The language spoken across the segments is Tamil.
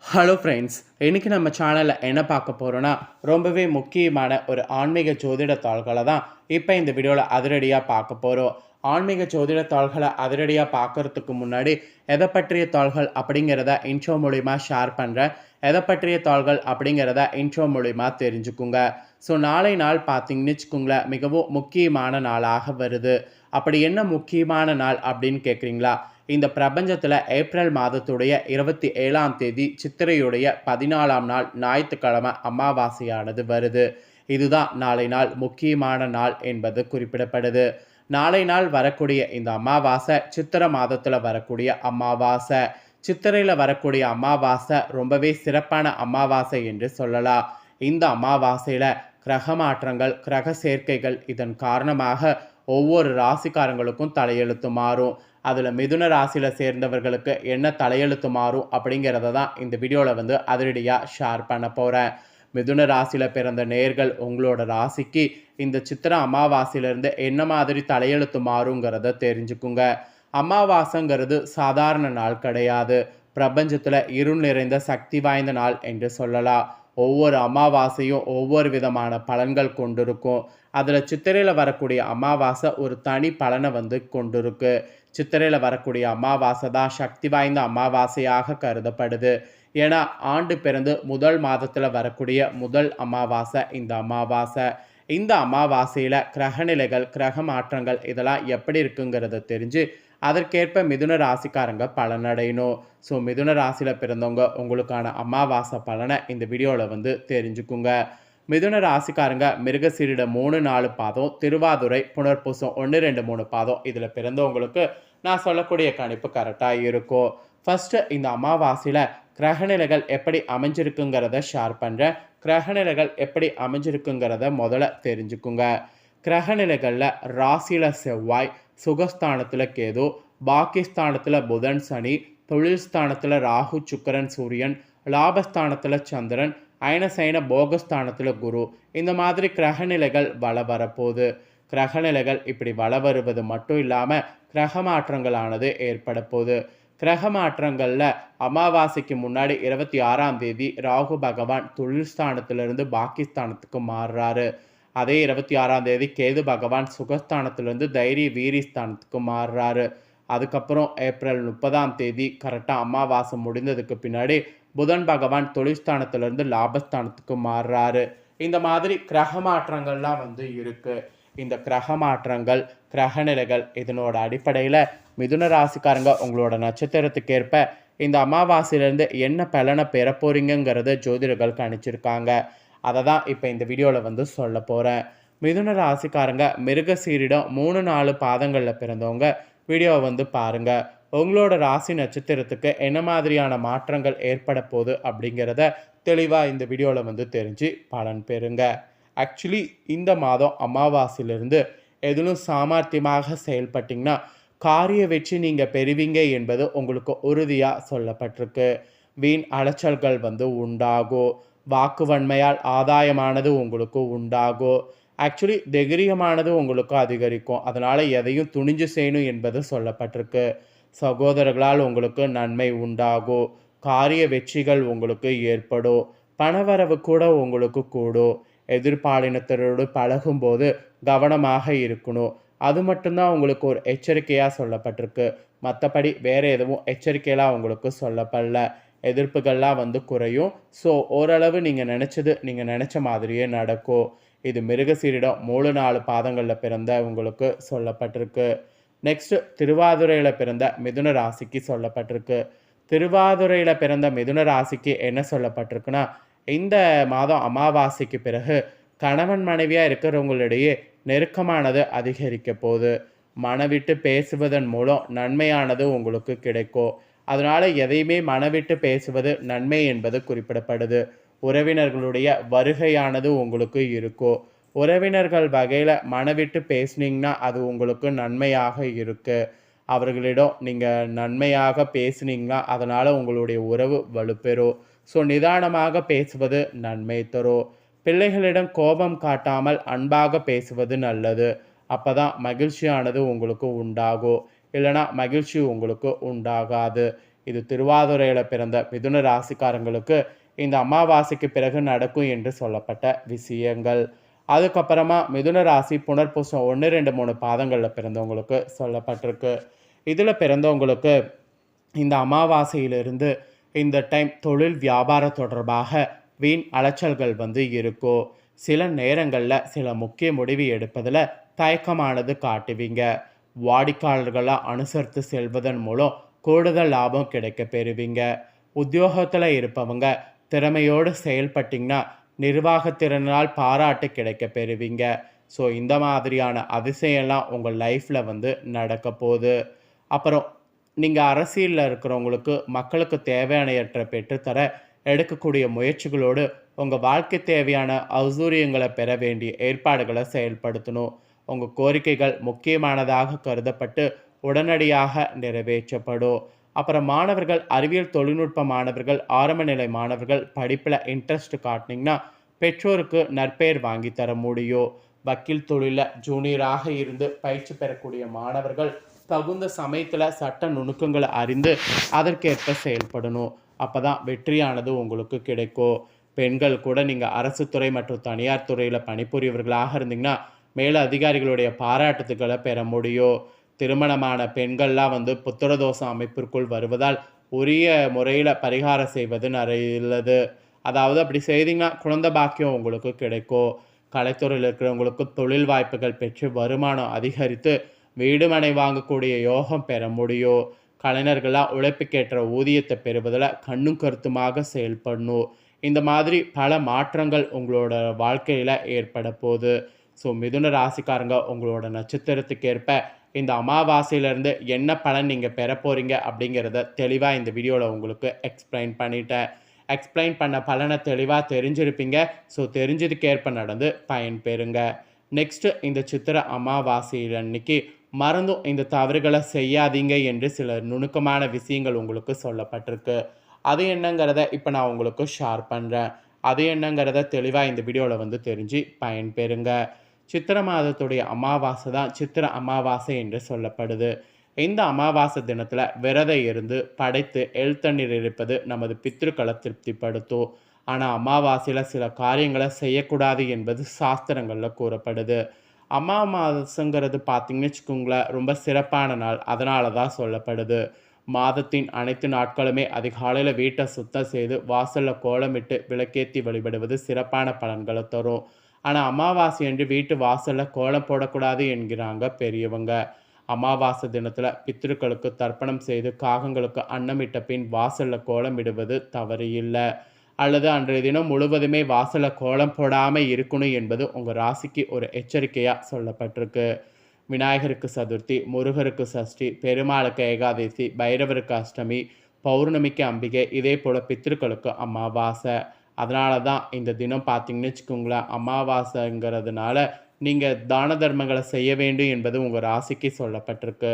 ஹலோ ஃப்ரெண்ட்ஸ், இன்றைக்கி நம்ம சேனலில் என்ன பார்க்க போகிறோன்னா ரொம்பவே முக்கியமான ஒரு ஆன்மீக ஜோதிட தாள்களை தான் இப்போ இந்த வீடியோவில் அதிரடியாக பார்க்க போகிறோம். ஆன்மீக ஜோதிட தாள்களை அதிரடியாக பார்க்குறதுக்கு முன்னாடி எதை பற்றிய தாள்கள் அப்படிங்கிறத இன்ட்ரோ மூலிமா ஷேர் பண்ணுறேன். எதை பற்றிய தாள்கள் அப்படிங்கிறத இன்ட்ரோ மூலிமா தெரிஞ்சுக்குங்க. ஸோ நாளை நாள் பார்த்தீங்கன்னு வச்சுக்கோங்களேன், மிகவும் முக்கியமான நாளாக வருது. அப்படி என்ன முக்கியமான நாள் அப்படின்னு கேட்குறீங்களா? இந்த பிரபஞ்சத்தில் ஏப்ரல் மாதத்துடைய 27ஆம் தேதி சித்திரையுடைய 14ஆம் நாள் ஞாயிற்றுக்கிழமை அமாவாசையானது வருது. இதுதான் நாளை நாள் முக்கியமான நாள் என்பது குறிப்பிடப்படுது. நாளை நாள் வரக்கூடிய இந்த அமாவாசை சித்திரை மாதத்தில் வரக்கூடிய அமாவாசை. சித்திரையில் வரக்கூடிய அமாவாசை ரொம்பவே சிறப்பான அமாவாசை என்று சொல்லலாம். இந்த அமாவாசையில் கிரக மாற்றங்கள், கிரக சேர்க்கைகள் இதன் காரணமாக ஒவ்வொரு ராசிக்காரங்களுக்கும் தலையெழுத்து மாறும். அதில் மிதுன ராசியில் சேர்ந்தவர்களுக்கு என்ன தலையெழுத்து மாறும் அப்படிங்கிறத தான் இந்த வீடியோவில் அதிரடியாக ஷேர் பண்ண போகிறேன். மிதுன ராசியில் பிறந்த நேர்கள் உங்களோட ராசிக்கு இந்த சித்திரை அமாவாசையிலேருந்து என்ன மாதிரி தலையெழுத்து மாறுங்கிறத தெரிஞ்சுக்குங்க. அமாவாசைங்கிறது சாதாரண நாள் கிடையாது. பிரபஞ்சத்தில் இருள் நிறைந்த சக்தி வாய்ந்த நாள் என்று சொல்லலாம். ஒவ்வொரு அமாவாசையும் ஒவ்வொரு விதமான பலன்கள் கொண்டிருக்கும். அதில் சித்திரையில் வரக்கூடிய அமாவாசை ஒரு தனி பலனை கொண்டிருக்கு. சித்திரையில் வரக்கூடிய அமாவாசை தான் சக்தி வாய்ந்த அமாவாசையாக கருதப்படுது. ஏன்னா ஆண்டு பிறந்து முதல் மாதத்தில் வரக்கூடிய முதல் அமாவாசை இந்த அமாவாசை. இந்த அமாவாசையில் கிரகநிலைகள், கிரக மாற்றங்கள் இதெல்லாம் எப்படி இருக்குங்கிறத தெரிஞ்சு அதற்கேற்ப மிதுன ராசிக்காரங்க பலனடையணும். ஸோ மிதுன ராசியில் பிறந்தவங்க உங்களுக்கான அமாவாசை பலனை இந்த வீடியோவில் தெரிஞ்சுக்குங்க. மிதுன ராசிக்காரங்க மிருகசீரிட 3-4 பாதம், திருவாதுரை, புனர்பூசம் 1-2-3 பாதம் இதில் பிறந்தவங்களுக்கு நான் சொல்லக்கூடிய கணிப்பு கரெக்டாக இருக்கும். ஃபஸ்ட்டு இந்த அமாவாசையில் கிரகநிலைகள் எப்படி அமைஞ்சிருக்குங்கிறத ஷேர் பண்ணுறேன். கிரகநிலைகள் எப்படி அமைஞ்சிருக்குங்கிறத முதல்ல தெரிஞ்சுக்குங்க. கிரகநிலைகளில் ராசியில் செவ்வாய், சுகஸ்தானத்தில் கேது, பாக்கியஸ்தானத்தில் புதன் சனி, தொழில் ஸ்தானத்தில் ராகு சுக்கிரன் சூரியன், லாபஸ்தானத்தில் சந்திரன், அயனசைன போகஸ்தானத்தில் குரு. இந்த மாதிரி கிரகநிலைகள் வள வரப்போகுது. கிரகநிலைகள் இப்படி வள வருவது மட்டும் இல்லாமல் கிரக மாற்றங்களானது ஏற்பட போகுது. கிரக மாற்றங்களில் அமாவாசைக்கு முன்னாடி 26ஆம் தேதி ராகு பகவான் தொழில் ஸ்தானத்திலிருந்து பாக்கியஸ்தானத்துக்கு மாறுறாரு. அதே 26ஆம் தேதி கேது பகவான் சுகஸ்தானத்திலிருந்து தைரிய வீரியஸ்தானத்துக்கு மாறுறாரு. அதுக்கப்புறம் ஏப்ரல் 30ஆம் தேதி கரெக்டாக அமாவாசை முடிந்ததுக்கு பின்னாடி புதன் பகவான் தொழில்ஸ்தானத்திலிருந்து லாபஸ்தானத்துக்கு மாறுறாரு. இந்த மாதிரி கிரக மாற்றங்கள்லாம் இருக்குது. இந்த கிரக மாற்றங்கள், கிரகநிலைகள் இதனோட அடிப்படையில் மிதுன ராசிக்காரங்க உங்களோட நட்சத்திரத்துக்கு ஏற்ப இந்த அமாவாசையிலேருந்து என்ன பலனை பெற போகிறீங்கிறத ஜோதிடர்கள் கணிச்சிருக்காங்க. அதை தான் இப்போ இந்த வீடியோவில் சொல்ல போகிறேன். மிதுன ராசிக்காரங்க மிருகசீரிடம் 3-4 பாதங்களில் பிறந்தவங்க வீடியோவை பாருங்கள். உங்களோட ராசி நட்சத்திரத்துக்கு என்ன மாதிரியான மாற்றங்கள் ஏற்பட போகுது அப்படிங்கிறத தெளிவாக இந்த வீடியோவில் தெரிஞ்சு பலன் பெறுங்க. ஆக்சுவலி இந்த மாதம் அமாவாசையிலிருந்து எதிலும் சாமர்த்தியமாக செயல்பட்டிங்கன்னா காரிய வெற்றி நீங்கள் பெறுவீங்க என்பது உங்களுக்கு உறுதியாக சொல்லப்பட்டிருக்கு. வீண் அலைச்சல்கள் உண்டாகும். வாக்குவன்மையால் ஆதாயமானது உங்களுக்கு உண்டாகும். ஆக்சுவலி தைரியமானது உங்களுக்கு அதிகரிக்கும். அதனால் எதையும் துணிஞ்சு செய்யணும் என்பது சொல்லப்பட்டிருக்கு. சகோதரர்களால் உங்களுக்கு நன்மை உண்டாகும். காரிய வெற்றிகள் உங்களுக்கு ஏற்படும். பணவரவு கூட உங்களுக்கு கூடும். எதிர்பாலினத்தரோடு பழகும்போது கவனமாக இருக்கணும். அது மட்டும்தான் உங்களுக்கு ஒரு எச்சரிக்கையாக சொல்லப்பட்டிருக்கு. மற்றபடி வேறு எதுவும் எச்சரிக்கையெல்லாம் உங்களுக்கு சொல்லப்படல. எதிர்ப்புகள்லாம் குறையும். ஸோ ஓரளவு நீங்கள் நினச்ச மாதிரியே நடக்கும். இது மிருகசீரிடம் 3-4 பாதங்களில் பிறந்த உங்களுக்கு சொல்லப்பட்டிருக்கு. நெக்ஸ்ட்டு திருவாதுரையில் பிறந்த மிதுன ராசிக்கு சொல்லப்பட்டிருக்கு. திருவாதுரையில் பிறந்த மிதுன ராசிக்கு என்ன சொல்லப்பட்டிருக்குன்னா, இந்த மாதம் அமாவாசைக்கு பிறகு கணவன் மனைவியாக இருக்கிறவங்களிடையே நெருக்கமானது அதிகரிக்க போகுது. மனவிட்டு பேசுவதன் மூலம் நன்மையானது உங்களுக்கு கிடைக்கும். அதனால் எதையுமே மனவிட்டு பேசுவது நன்மை என்பது குறிப்பிடப்படுது. உறவினர்களுடைய வருகையானது உங்களுக்கு இருக்கும். உறவினர்கள் வகையில் மனவிட்டு பேசுனீங்கன்னா அது உங்களுக்கு நன்மையாக இருக்குது. அவர்களிடம் நீங்கள் நன்மையாக பேசுனீங்கன்னா அதனால் உங்களுடைய உறவு வலுப்பெறும். ஸோ நிதானமாக பேசுவது நன்மை தரும். பிள்ளைகளிடம் கோபம் காட்டாமல் அன்பாக பேசுவது நல்லது. அப்போ தான் மகிழ்ச்சியானது உங்களுக்கு உண்டாகும். இல்லைனா மகிழ்ச்சி உங்களுக்கு உண்டாகாது. இது திருவாதிரையில் பிறந்த மிதுன ராசிக்காரங்களுக்கு இந்த அமாவாசைக்கு பிறகு நடக்கும் என்று சொல்லப்பட்ட விஷயங்கள். அதுக்கப்புறமா மிதுன ராசி புனர்பூசம் 1, 2, 3 பாதங்களில் பிறந்தவங்களுக்கு சொல்லப்பட்டிருக்கு. இதில் பிறந்தவங்களுக்கு இந்த அமாவாசையிலிருந்து இந்த டைம் தொழில் வியாபாரம் தொடர்பாக வீண் அலைச்சல்கள் இருக்கும். சில நேரங்களில் சில முக்கிய முடிவு எடுப்பதில் தயக்கமானது காட்டுவீங்க. வாடிக்கையாளர்களை அனுசரித்து செல்வதன் மூலம் கூடுதல் லாபம் கிடைக்க பெறுவீங்க. உத்தியோகத்தில் இருப்பவங்க திறமையோடு செயல்பட்டிங்கன்னா நிர்வாகத்திறனால் பாராட்டு கிடைக்க பெறுவீங்க. ஸோ இந்த மாதிரியான அதிசயம்லாம் உங்கள் லைஃப்பில் நடக்க போகுது. அப்புறம் நீங்கள் அரசியலில் இருக்கிறவங்களுக்கு மக்களுக்கு தேவையானவற்றை பெற்றுத்தர எடுக்கக்கூடிய முயற்சிகளோடு உங்கள் வாழ்க்கை தேவையான ஔசூரியங்களை பெற வேண்டிய ஏற்பாடுகளை செயல்படுத்தணும். உங்கள் கோரிக்கைகள் முக்கியமானதாக கருதப்பட்டு உடனடியாக நிறைவேற்றப்படும். அப்புறம் மாணவர்கள், அறிவியல் தொழில்நுட்ப மாணவர்கள், ஆரம்ப நிலை மாணவர்கள் படிப்பில் இன்ட்ரெஸ்ட் காட்டினீங்கன்னா பெற்றோருக்கு நற்பெயர் வாங்கி தர முடியும். வக்கீல் தொழிலில் ஜூனியராக இருந்து பயிற்சி பெறக்கூடிய மாணவர்கள் தகுந்த சமயத்தில் சட்ட நுணுக்கங்களை அறிந்து அதற்கேற்ப செயல்படணும். அப்போ தான் வெற்றியானது உங்களுக்கு கிடைக்கும். பெண்கள் கூட நீங்கள் அரசு துறை மற்றும் தனியார் துறையில் பணிபுரியவர்களாக இருந்தீங்கன்னா மேல அதிகாரிகளுடைய பாராட்டுத்துக்களை பெற முடியும். திருமணமான பெண்கள்லாம் புத்திரதோஷ அமைப்பிற்குள் வருவதால் உரிய முறையில் பரிகாரம் செய்வது நல்லது. அதாவது அப்படி செய்தீங்கன்னா குழந்தை பாக்கியம் உங்களுக்கு கிடைக்கும். கலைத்துறையில் இருக்கிறவங்களுக்கு தொழில் வாய்ப்புகள் பெற்று வருமானம் அதிகரித்து வீடு மனை வாங்கக்கூடிய யோகம் பெற முடியும். கலைஞர்களாக உழைப்புக்கேற்ற ஊதியத்தை பெறுவதில் கண்ணும் கருத்துமாக செயல்படணும். இந்த மாதிரி பல மாற்றங்கள் உங்களோட வாழ்க்கையில் ஏற்பட போகுது. ஸோ மிதுன ராசிக்காரங்க உங்களோட நட்சத்திரத்துக்கேற்ப இந்த அமாவாசையிலேருந்து என்ன பலன் நீங்கள் பெற போகிறீங்க அப்படிங்கிறத தெளிவாக இந்த வீடியோவில் உங்களுக்கு எக்ஸ்பிளைன் பண்ணிட்டேன். எக்ஸ்பிளைன் பண்ண பலனை தெளிவாக தெரிஞ்சிருப்பீங்க. ஸோ தெரிஞ்சதுக்கேற்ப நடந்து பயன் பெறுங்க. நெக்ஸ்ட்டு இந்த சித்திர அமாவாசையில் அன்னைக்கு மறந்தும் இந்த தவறுகளை செய்யாதீங்க என்று சில நுணுக்கமான விஷயங்கள் உங்களுக்கு சொல்லப்பட்டிருக்கு. அது என்னங்கிறத இப்போ நான் உங்களுக்கு ஷேர் பண்ணுறேன். அது என்னங்கிறத தெளிவாக இந்த வீடியோவில் தெரிஞ்சு பயன் பெறுங்க. சித்திரை மாதத்துடைய அமாவாசை தான் சித்திர அமாவாசை என்று சொல்லப்படுது. இந்த அமாவாசை தினத்தில் விரதம் இருந்து படைத்து எழுத்தண்ணீர் இருப்பது நமது பித்ருக்களை திருப்திப்படுத்தும். ஆனால் அமாவாசையில் சில காரியங்களை செய்யக்கூடாது என்பது சாஸ்திரங்களில் கூறப்படுது. அமாவாசைங்கிறது பார்த்திங்கன்னு வச்சுக்கோங்களேன், ரொம்ப சிறப்பான நாள். அதனால தான் சொல்லப்படுது. மாதத்தின் அனைத்து நாட்களுமே அதிகாலையில் வீட்டை சுத்தம் செய்து வாசலில் கோலமிட்டு விளக்கேற்றி வழிபடுவது சிறப்பான பலன்களை தரும். ஆனால் அமாவாசை அன்று வீட்டு வாசலில் கோலம் போடக்கூடாது என்கிறாங்க பெரியவங்க. அமாவாசை தினத்தில் பித்ருக்களுக்கு தர்ப்பணம் செய்து காகங்களுக்கு அன்னமிட்ட பின் வாசலில் கோலமிடுவது தவறு இல்லை. அல்லது அன்றைய தினம் முழுவதுமே வாசலில் கோலம் போடாமல் இருக்கணும் என்பது உங்கள் ராசிக்கு ஒரு எச்சரிக்கையாக சொல்லப்பட்டிருக்கு. விநாயகருக்கு சதுர்த்தி, முருகருக்கு சஷ்டி, பெருமாளுக்கு ஏகாதசி, பைரவருக்கு அஷ்டமி, பௌர்ணமிக்கு அம்பிகை, இதே போல் பித்ருக்களுக்கு அமாவாசை. அதனால தான் இந்த தினம் பார்த்திங்கன்னு வச்சுக்கோங்களேன், அமாவாசைங்கிறதுனால நீங்கள் தான தர்மங்களை செய்ய வேண்டும் என்பது உங்கள் ராசிக்கு சொல்லப்பட்டிருக்கு.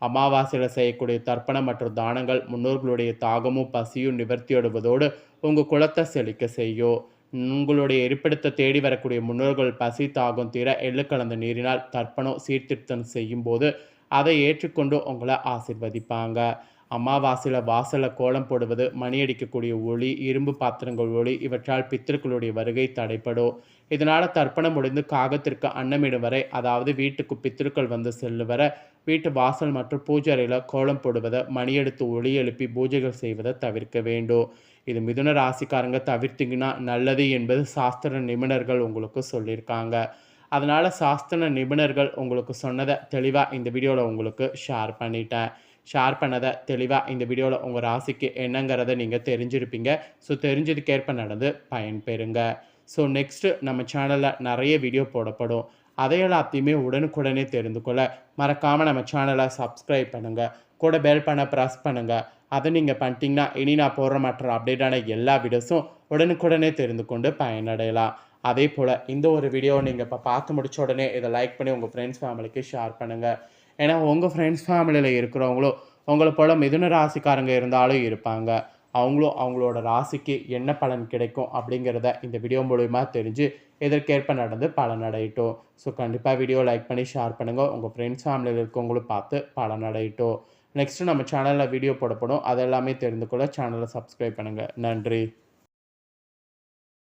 அமாவாசையில் செய்யக்கூடிய தர்ப்பணம் மற்றும் தானங்கள் முன்னோர்களுடைய தாகமும் பசியும் நிவர்த்தியோடுவதோடு உங்கள் குலத்தை செழிக்க செய்யும். உங்களுடைய இருப்பிடத்தை தேடி வரக்கூடிய முன்னோர்கள் பசி தாகம் தீர எள்ளு கலந்த நீரினால் தர்ப்பணம் சீர்திருத்தம் செய்யும் போது அதை ஏற்றுக்கொண்டு உங்களை ஆசிர்வதிப்பாங்க. அமாவாசையில் வாசலில் கோலம் போடுவது, மணி அடிக்கக்கூடிய ஒளி, இரும்பு பாத்திரங்கள் ஒளி இவற்றால் பித்திருக்களுடைய வருகை தடைப்படும். இதனால் தர்ப்பணம் முடிந்து காகத்திற்கு அன்னமிடும் வரை, அதாவது வீட்டுக்கு பித்திருக்கள் செல்லும் வரை வீட்டு வாசல் மற்றும் பூஜை அறையில் கோலம் போடுவதை, மணி எடுத்து ஒளி எழுப்பி பூஜைகள் செய்வதை தவிர்க்க வேண்டும். இது மிதுன ராசிக்காரங்க தவிர்த்திங்கன்னா நல்லது என்பது சாஸ்திர நிபுணர்கள் உங்களுக்கு சொல்லியிருக்காங்க. அதனால் சாஸ்திர நிபுணர்கள் உங்களுக்கு சொன்னதை தெளிவாக இந்த வீடியோவில் உங்களுக்கு ஷேர் பண்ணிட்டேன். ஷேர் பண்ணதை தெளிவாக இந்த வீடியோவில் உங்கள் ராசிக்கு என்னங்கிறத நீங்கள் தெரிஞ்சிருப்பீங்க. ஸோ தெரிஞ்சதுக்கேற்ப நடந்து பயன்பெறுங்க. ஸோ நெக்ஸ்ட்டு நம்ம சேனலில் நிறைய வீடியோ போடப்படும். அதை எல்லாத்தையுமே உடனுக்குடனே தெரிந்து கொள்ள மறக்காமல் நம்ம சேனலை சப்ஸ்கிரைப் பண்ணுங்கள். கூட பெல் பண்ண ப்ரெஸ் பண்ணுங்கள். அதை நீங்கள் பண்ணிட்டீங்கன்னா இனி நான் போடுற மற்ற அப்டேட்டான எல்லா வீடியோஸும் உடனுக்குடனே தெரிந்து கொண்டு பயனடையலாம். அதே போல் இந்த ஒரு வீடியோவை நீங்கள் இப்போ பார்த்து முடிச்ச உடனே இதை லைக் பண்ணி உங்கள் ஃப்ரெண்ட்ஸ் ஃபேமிலிக்கு ஷேர் பண்ணுங்கள். ஏன்னா உங்கள் ஃப்ரெண்ட்ஸ் ஃபேமிலியில் இருக்கிறவங்களும் உங்களை போல் மிதுன ராசிக்காரங்க இருந்தாலும் இருப்பாங்க. அவங்களும் அவங்களோட ராசிக்கு என்ன பலன் கிடைக்கும் அப்படிங்கிறத இந்த வீடியோ மூலிமா தெரிஞ்சு இதற்கேற்ப நடந்து பலனடையட்டும். ஸோ கண்டிப்பாக வீடியோ லைக் பண்ணி ஷேர் பண்ணுங்கள். உங்கள் ஃப்ரெண்ட்ஸ் ஃபேமிலியில் இருக்கவங்களும் பார்த்து பலனடையட்டும். நெக்ஸ்ட்டு நம்ம சேனலில் வீடியோ போடப்படும். அதெல்லாமே தெரிந்து கொள்ள சேனலை சப்ஸ்கிரைப் பண்ணுங்கள். நன்றி.